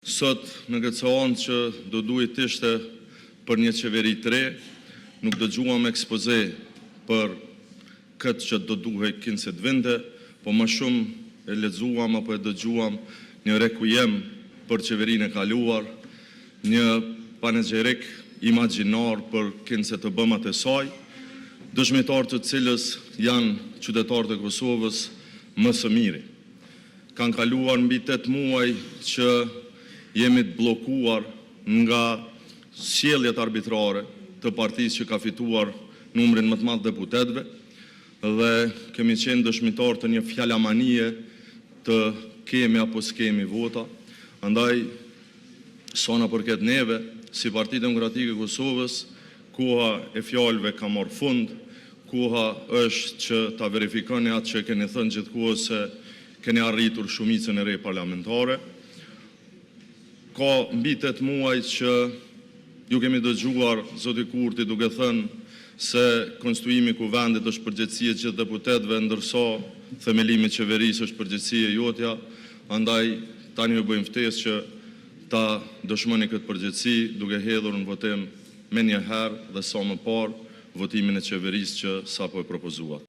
Sot në këtë seancë që do duhet të ishte për një qeveri të re, nuk dëgjuam ekspoze për këtë që do duhet kinë se të vinde, po më shumë e lexuam apo e dëgjuam një rekujem për qeverinë e kaluar, një panegjerik imagjinar për kinë se të bëmat e saj, dëshmitar të cilës janë qytetarët e Kosovës më së miri. Kanë kaluar mbi 8 muaj që jemi të blokuar nga sjelljet arbitrare të partisë që ka fituar numrin më të madh deputetëve dhe kemi qenë dëshmitar të një fjalamanie të kemi apo s'kemi vota. Andaj, sa na përket neve, si Partia Demokratike e Kosovës, koha e fjalëve ka marrë fund, koha është që ta verifikoni atë që keni thënë gjithkohë se keni arritur shumicën e re parlamentare. Ka mbi 8 muaj që ju kemi dëgjuar zoti Kurti duke thënë se konstituimi i kuvendit është përgjegjësia e gjithë deputetëve, ndërsa themelimi i qeverisë është përgjegjësia e jotja. Andaj tani ju bëjmë ftesë që ta dëshmoni këtë përgjegjësi duke hedhur në votim me një herë dhe sa më parë votimin e qeverisë që sapo e propozuat.